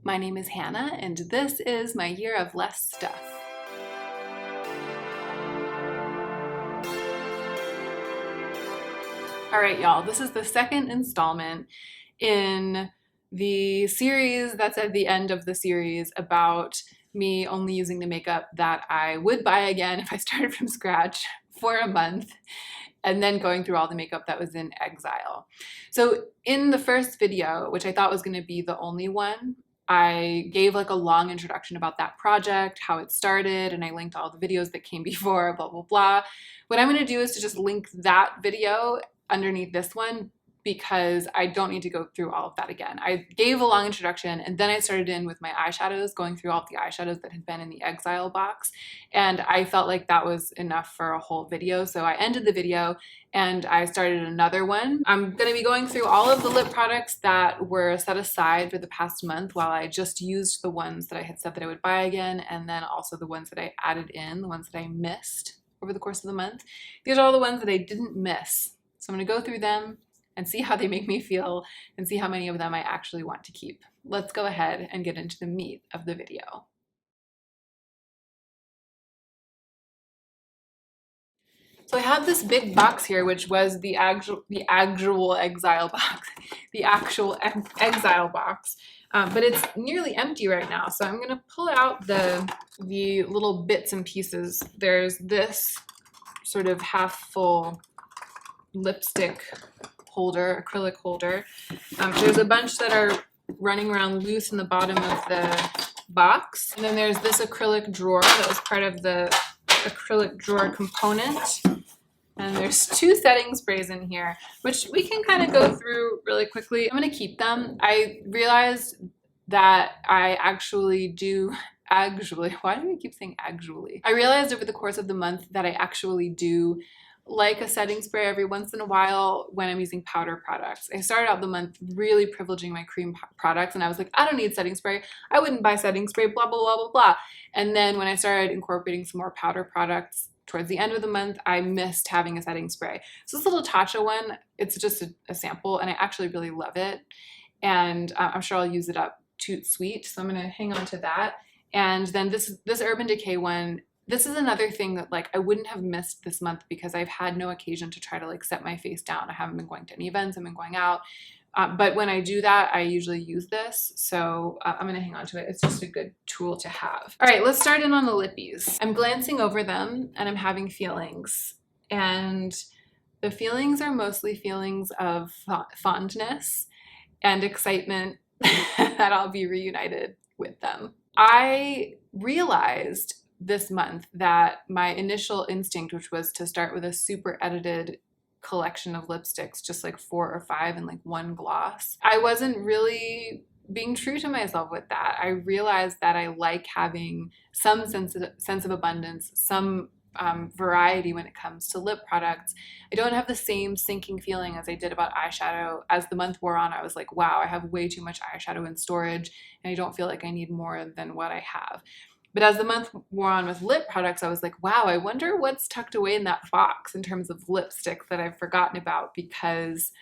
My name is Hannah, and this is my year of less stuff. All right, y'all, this is the second installment in the series that's at the end of the series about me only using the makeup that I would buy again if I started from scratch for a month, and then going through all the makeup that was in exile. So in the first video, which I thought was going to be the only one, I gave like a long introduction about that project, how it started, and I linked all the videos that came before, blah, blah, blah. What I'm going to do is to just link that video underneath this one because I don't need to go through all of that again. I gave a long introduction and then I started in with my eyeshadows, going through all of the eyeshadows that had been in the exile box. And I felt like that was enough for a whole video. So I ended the video and I started another one. I'm going to be going through all of the lip products that were set aside for the past month while I just used the ones that I had said that I would buy again, and then also the ones that I added in, the ones that I missed over the course of the month. These are all the ones that I didn't miss. So I'm going to go through them and see how they make me feel and see how many of them I actually want to keep. Let's go ahead and get into the meat of the video. So I have this big box here, which was the actual exile box, the actual exile box, but it's nearly empty right now. So I'm gonna pull out the little bits and pieces. There's this sort of half full lipstick holder, acrylic holder. There's a bunch that are running around loose in the bottom of the box. And then there's this acrylic drawer that was part of the acrylic drawer component. And there's 2 setting sprays in here, which we can kind of go through really quickly. I'm going to keep them. I realized that I actually do, why do we keep saying actually? I realized over the course of the month that I actually do like a setting spray every once in a while when I'm using powder products. I started out the month really privileging my cream products, and I was like, I don't need setting spray. I wouldn't buy setting spray, blah, blah, blah, blah, blah. And then when I started incorporating some more powder products towards the end of the month, I missed having a setting spray. So this little Tatcha one, it's just a sample, and I actually really love it. And I'm sure I'll use it up toot sweet. So I'm going to hang on to that. And then this Urban Decay one, this is another thing that like I wouldn't have missed this month because I've had no occasion to try to like set my face down. I haven't been going to any events, I've been going out. But when I do that, I usually use this. So I'm gonna hang on to it. It's just a good tool to have. All right, let's start in on the lippies. I'm glancing over them and I'm having feelings. And the feelings are mostly feelings of fondness and excitement that I'll be reunited with them. I realized this month that my initial instinct, which was to start with a super edited collection of lipsticks, just like 4 or 5 and like 1 gloss, I wasn't really being true to myself with that. I realized that I like having some sense of abundance, some variety when it comes to lip products. I don't have the same sinking feeling as I did about eyeshadow. As the month wore on, I was like, wow, I have way too much eyeshadow in storage and I don't feel like I need more than what I have. But as the month wore on with lip products, I was like, wow, I wonder what's tucked away in that box in terms of lipstick that I've forgotten about because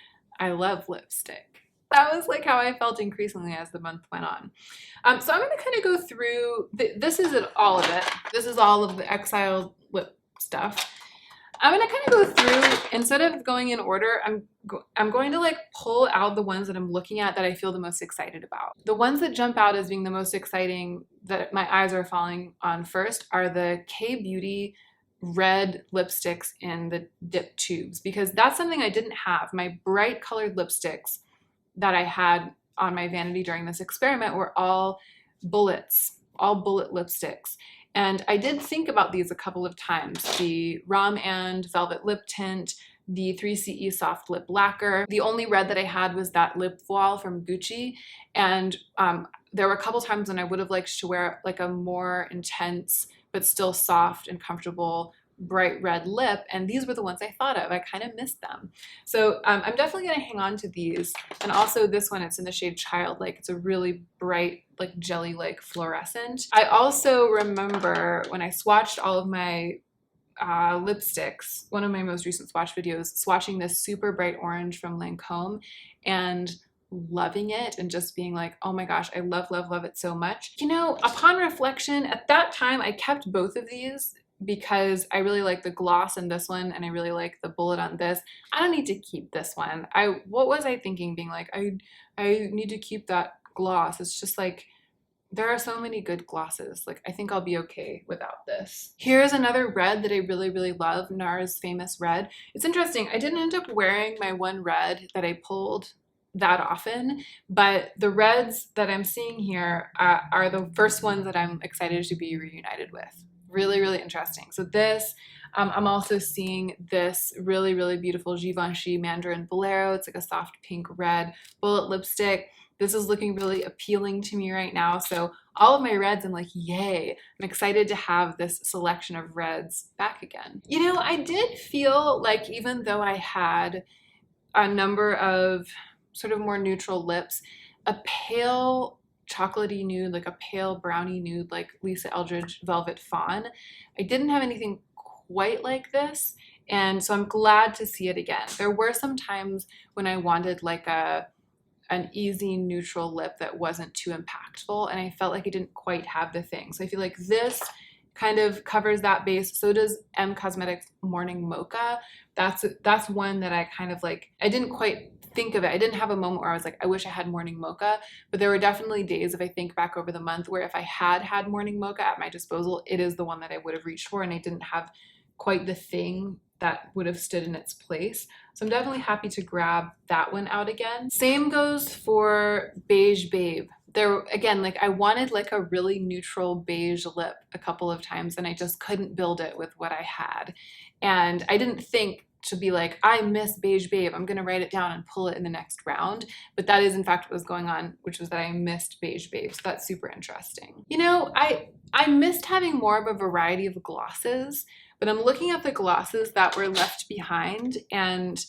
I love lipstick. That was like how I felt increasingly as the month went on. So I'm going to kind of go through, this isn't all of it. This is all of the exiled lip stuff. I'm going to kind of go through, instead of going in order, I'm going to like pull out the ones that I'm looking at that I feel the most excited about. The ones that jump out as being the most exciting that my eyes are falling on first are the K-Beauty red lipsticks in the dip tubes, because that's something I didn't have. My bright colored lipsticks that I had on my vanity during this experiment were all bullets, all bullet lipsticks. And I did think about these a couple of times. The Rom and Velvet Lip Tint, the 3CE Soft Lip Lacquer. The only red that I had was that lip voile from Gucci. And there were a couple times when I would have liked to wear like a more intense, but still soft and comfortable bright red lip, and these were the ones I thought of. I kind of missed them. So I'm definitely going to hang on to these. And also this one, it's in the shade Childlike. It's a really bright, like jelly-like fluorescent. I also remember when I swatched all of my lipsticks, one of my most recent swatch videos, swatching this super bright orange from Lancome, and loving it and just being like, oh my gosh, I love, love, love it so much. You know, upon reflection, at that time, I kept both of these because I really like the gloss in this one and I really like the bullet on this. I don't need to keep this one. What was I thinking being like, I need to keep that gloss? It's just like, there are so many good glosses. Like, I think I'll be okay without this. Here's another red that I really, really love, NARS Famous Red. It's interesting, I didn't end up wearing my one red that I pulled that often, but the reds that I'm seeing here are the first ones that I'm excited to be reunited with. Really, really interesting. So this, I'm also seeing this really, really beautiful Givenchy Mandarin Bolero. It's like a soft pink red bullet lipstick. This is looking really appealing to me right now. So all of my reds, I'm like, yay. I'm excited to have this selection of reds back again. You know, I did feel like even though I had a number of sort of more neutral lips, a pale chocolatey nude, like a pale brownie nude, like Lisa Eldridge Velvet Fawn, I didn't have anything quite like this. And so I'm glad to see it again. There were some times when I wanted like an easy neutral lip that wasn't too impactful, and I felt like it didn't quite have the thing. So I feel like this kind of covers that base. So does M Cosmetics Morning Mocha. That's one that I kind of like, I didn't quite think of it. I didn't have a moment where I was like, I wish I had Morning Mocha, but there were definitely days, if I think back over the month, where if I had Morning Mocha at my disposal, it is the one that I would have reached for, and I didn't have quite the thing that would have stood in its place. So I'm definitely happy to grab that one out again. Same goes for Beige Babe. There, again, like I wanted like a really neutral beige lip a couple of times, and I just couldn't build it with what I had. And I didn't think to be like, I miss Beige Babe, I'm gonna write it down and pull it in the next round. But that is in fact what was going on, which was that I missed Beige Babe. So that's super interesting. You know, I missed having more of a variety of glosses, but I'm looking at the glosses that were left behind, and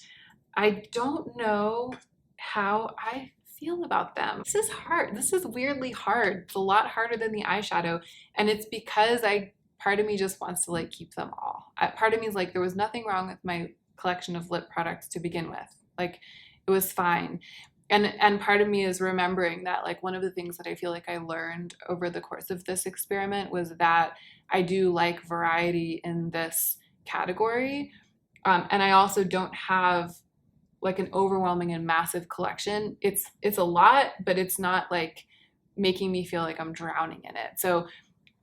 I don't know how I feel about them. This is hard. This is weirdly hard. It's a lot harder than the eyeshadow, and it's because part of me just wants to like keep them all. Part of me is like, there was nothing wrong with my collection of lip products to begin with. Like, it was fine. And part of me is remembering that like one of the things that I feel like I learned over the course of this experiment was that I do like variety in this category. And I also don't have like an overwhelming and massive collection. It's a lot, but it's not like making me feel like I'm drowning in it. So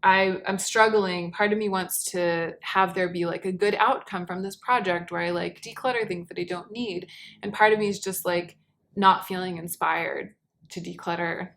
I'm struggling. Part of me wants to have there be like a good outcome from this project where I like declutter things that I don't need. And part of me is just like not feeling inspired to declutter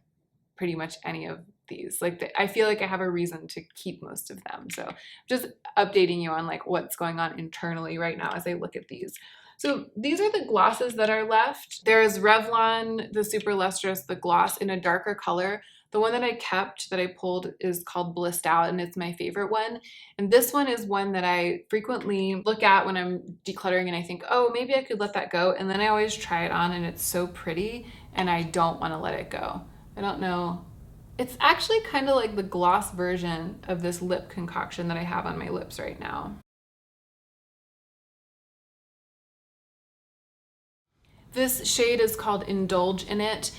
pretty much any of these. Like I feel like I have a reason to keep most of them. So just updating you on like what's going on internally right now as I look at these. So these are the glosses that are left. There's Revlon, the Super Lustrous, the gloss in a darker color. The one that I kept, that I pulled, is called Blissed Out, and it's my favorite one. And this one is one that I frequently look at when I'm decluttering and I think, oh, maybe I could let that go. And then I always try it on and it's so pretty and I don't want to let it go. I don't know. It's actually kind of like the gloss version of this lip concoction that I have on my lips right now. This shade is called Indulge in It.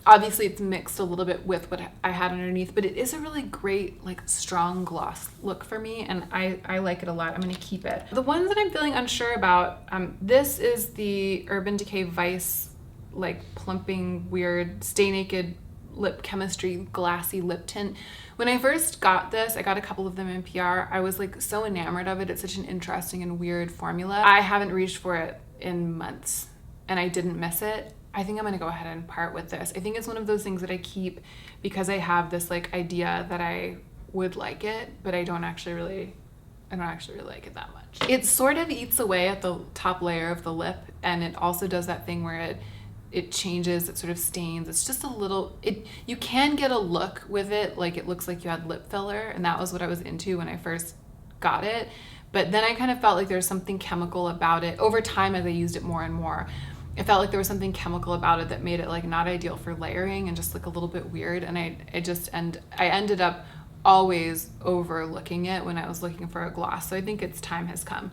Obviously it's mixed a little bit with what I had underneath, but it is a really great, like strong gloss look for me, and I like it a lot. I'm gonna keep it. The ones that I'm feeling unsure about, this is the Urban Decay Vice, like plumping, weird, Stay Naked Lip Chemistry glassy lip tint. When I first got this, I got a couple of them in PR. I was like so enamored of it. It's such an interesting and weird formula. I haven't reached for it in months, and I didn't miss it. I think I'm gonna go ahead and part with this. I think it's one of those things that I keep because I have this like idea that I would like it, but I don't actually really like it that much. It sort of eats away at the top layer of the lip, and it also does that thing where it changes, it sort of stains. It's just a little, you can get a look with it, like it looks like you had lip filler, and that was what I was into when I first got it. But then I kind of felt like there's something chemical about it. Over time, as I used it more and more, it felt like there was something chemical about it that made it like not ideal for layering and just like a little bit weird. And I ended up always overlooking it when I was looking for a gloss. So I think its time has come.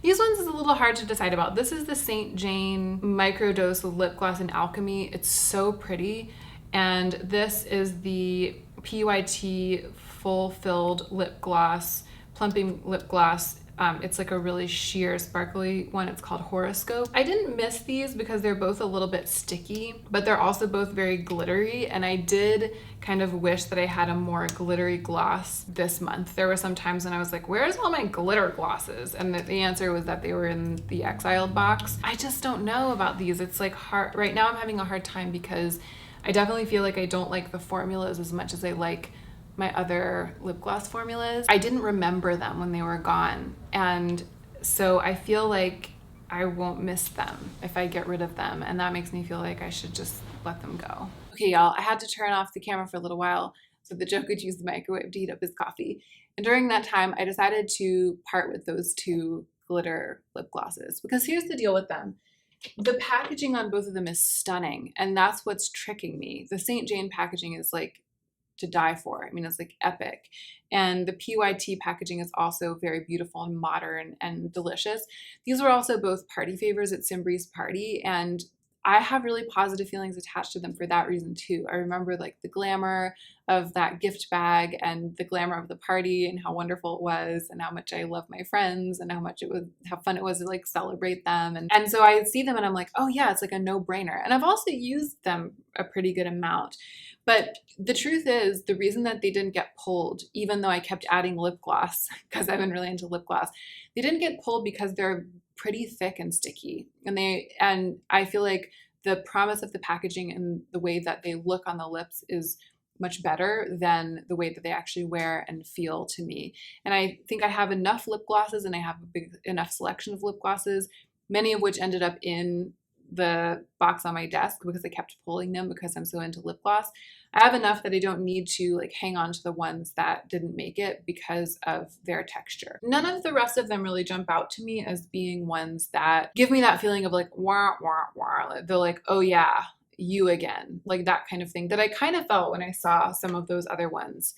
These ones is a little hard to decide about. This is the St. Jane Microdose Lip Gloss in Alchemy. It's so pretty. And this is the PYT Full Filled Lip Gloss, Plumping Lip Gloss. It's like a really sheer, sparkly one. It's called Horoscope. I didn't miss these because they're both a little bit sticky, but they're also both very glittery. And I did kind of wish that I had a more glittery gloss this month. There were some times when I was like, where's all my glitter glosses? And the answer was that they were in the Exiled box. I just don't know about these. It's like hard. Right now I'm having a hard time because I definitely feel like I don't like the formulas as much as I like my other lip gloss formulas. I didn't remember them when they were gone. And so I feel like I won't miss them if I get rid of them. And that makes me feel like I should just let them go. Okay, y'all, I had to turn off the camera for a little while so that Joe could use the microwave to heat up his coffee. And during that time, I decided to part with those two glitter lip glosses because here's the deal with them. The packaging on both of them is stunning, and that's what's tricking me. The St. Jane packaging is like to die for. I mean, it's like epic. And the PYT packaging is also very beautiful and modern and delicious. These were also both party favors at Simbri's party, and I have really positive feelings attached to them for that reason too. I remember like the glamour of that gift bag and the glamour of the party and how wonderful it was and how much I love my friends and how fun it was to like celebrate them. And so I see them and I'm like, oh yeah, it's like a no-brainer. And I've also used them a pretty good amount. But the truth is, the reason that they didn't get pulled, even though I kept adding lip gloss, because I've been really into lip gloss, they didn't get pulled because they're pretty thick and sticky. And I feel like the promise of the packaging and the way that they look on the lips is much better than the way that they actually wear and feel to me. And I think I have enough lip glosses and I have a big enough selection of lip glosses, many of which ended up in the box on my desk because I kept pulling them because I'm so into lip gloss. I have enough that I don't need to like hang on to the ones that didn't make it because of their texture. None of the rest of them really jump out to me as being ones that give me that feeling of like wah wah wah. They're like, oh yeah, you again, like that kind of thing that I kind of felt when I saw some of those other ones.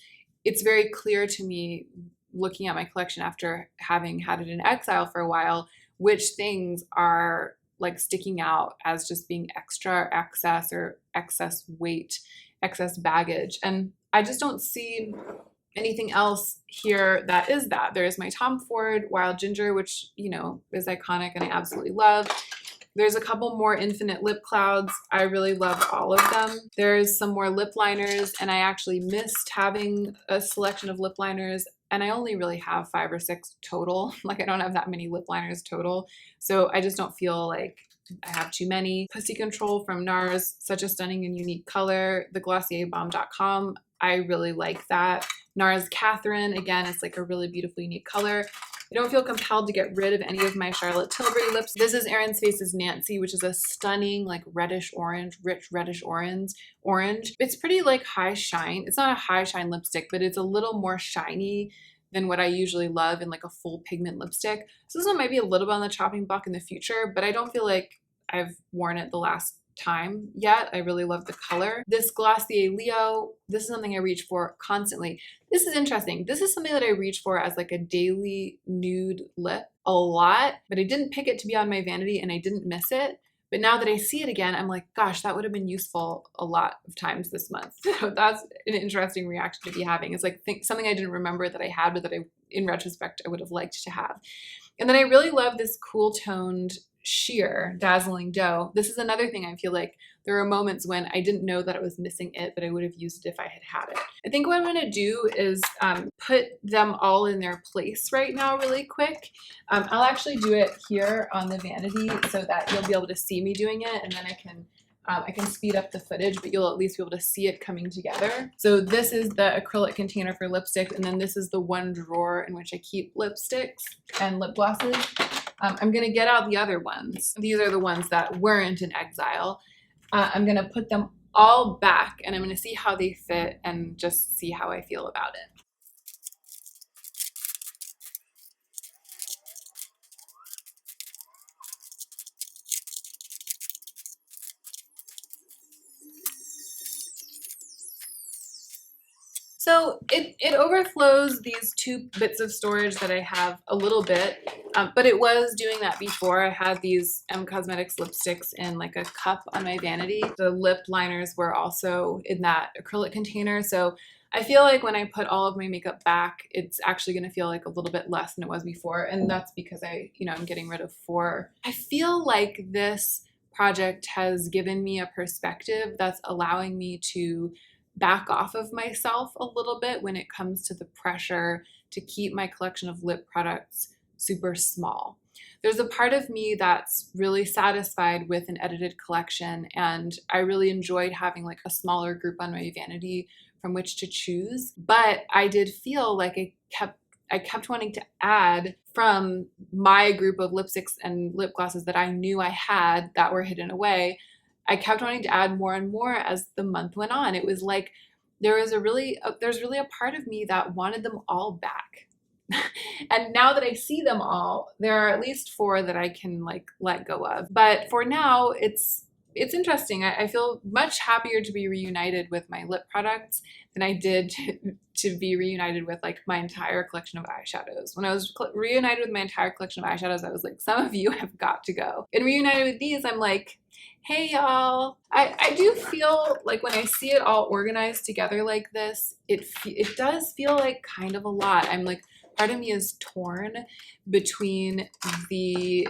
It's very clear to me looking at my collection after having had it in exile for a while, which things are like sticking out as just being extra excess or excess weight, excess baggage. And I just don't see anything else here that is that. There's my Tom Ford Wild Ginger, which, you know, is iconic and I absolutely love. There's a couple more Infinite Lip Clouds. I really love all of them. There's some more lip liners, and I actually missed having a selection of lip liners, and I only really have 5 or 6 total. Like I don't have that many lip liners total. So I just don't feel like I have too many. Pussy Control from NARS, such a stunning and unique color. The GlossierBomb.com, I really like that. NARS Catherine, again, it's like a really beautiful, unique color. I don't feel compelled to get rid of any of my Charlotte Tilbury lips. This is Aaron Space's Nancy, which is a stunning like reddish orange, rich reddish orange. It's pretty like high shine. It's not a high shine lipstick, but it's a little more shiny than what I usually love in like a full pigment lipstick. So this one might be a little bit on the chopping block in the future, but I don't feel like I've worn it the last time yet. I really love the color. This Glossier Leo, this is something I reach for constantly. This is interesting. This is something that I reach for as like a daily nude lip a lot, but I didn't pick it to be on my vanity and I didn't miss it. But now that I see it again, I'm like, gosh, that would have been useful a lot of times this month. So that's an interesting reaction to be having. It's like something I didn't remember that I had, but that in retrospect, I would have liked to have. And then I really love this cool toned sheer Dazzling Dough. This is another thing I feel like there are moments when I didn't know that I was missing it, but I would have used it if I had had it. I think what I'm going to do is put them all in their place right now really quick. I'll actually do it here on the vanity so that you'll be able to see me doing it, and then I can speed up the footage, but you'll at least be able to see it coming together. So this is the acrylic container for lipsticks, and then this is the one drawer in which I keep lipsticks and lip glosses. I'm going to get out the other ones. These are the ones that weren't in exile. I'm going to put them all back and I'm going to see how they fit and just see how I feel about it. So it overflows these 2 bits of storage that I have a little bit, but it was doing that before. I had these Cosmetics lipsticks in like a cup on my vanity. The lip liners were also in that acrylic container. So I feel like when I put all of my makeup back, it's actually going to feel like a little bit less than it was before. And that's because I'm getting rid of 4. I feel like this project has given me a perspective that's allowing me to back off of myself a little bit when it comes to the pressure to keep my collection of lip products super small. There's a part of me that's really satisfied with an edited collection, and I really enjoyed having like a smaller group on my vanity from which to choose. But I did feel like I kept wanting to add from my group of lipsticks and lip glosses that I knew I had that were hidden away. I kept wanting to add more and more as the month went on. It was like there's really a part of me that wanted them all back. And now that I see them all, there are at least 4 that I can like let go of. But for now, it's interesting. I feel much happier to be reunited with my lip products than I did to be reunited with like my entire collection of eyeshadows. When I was reunited with my entire collection of eyeshadows, I was like, some of you have got to go. And reunited with these, I'm like, hey y'all. I do feel like when I see it all organized together like this, it does feel like kind of a lot. I'm like, part of me is torn between the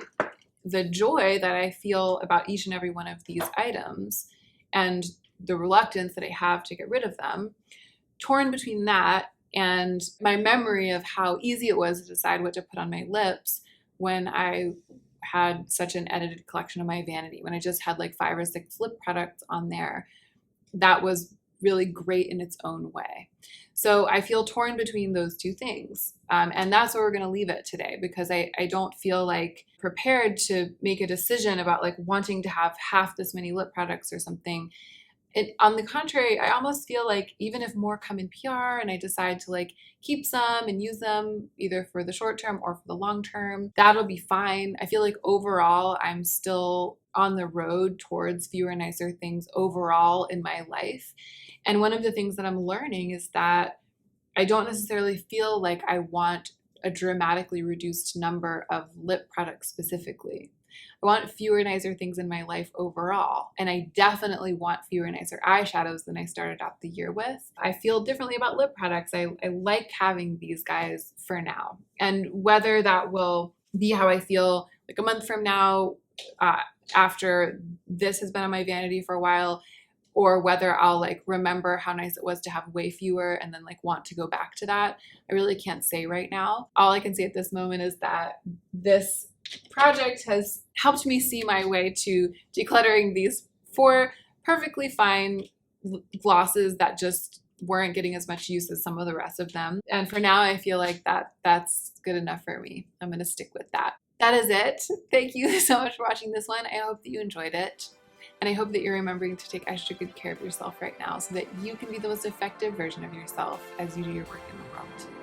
joy that I feel about each and every one of these items and the reluctance that I have to get rid of them, torn between that and my memory of how easy it was to decide what to put on my lips when I had such an edited collection of my vanity, when I just had like 5 or 6 lip products on there. That was really great in its own way. So I feel torn between those 2 things. And that's where we're going to leave it today, because I don't feel like prepared to make a decision about like wanting to have half this many lip products or something. On the contrary, I almost feel like even if more come in PR and I decide to like keep some and use them either for the short term or for the long term, that'll be fine. I feel like overall, I'm still on the road towards fewer, nicer things overall in my life. And one of the things that I'm learning is that I don't necessarily feel like I want a dramatically reduced number of lip products specifically. I want fewer, nicer things in my life overall. And I definitely want fewer, nicer eyeshadows than I started out the year with. I feel differently about lip products. I like having these guys for now. And whether that will be how I feel like a month from now, after this has been on my vanity for a while, or whether I'll like remember how nice it was to have way fewer and then like want to go back to that, I really can't say right now. All I can say at this moment is that this project has helped me see my way to decluttering these 4 perfectly fine glosses that just weren't getting as much use as some of the rest of them. And for now, I feel like that's good enough for me. I'm going to stick with that. That is it. Thank you so much for watching this one. I hope that you enjoyed it. And I hope that you're remembering to take extra good care of yourself right now so that you can be the most effective version of yourself as you do your work in the world.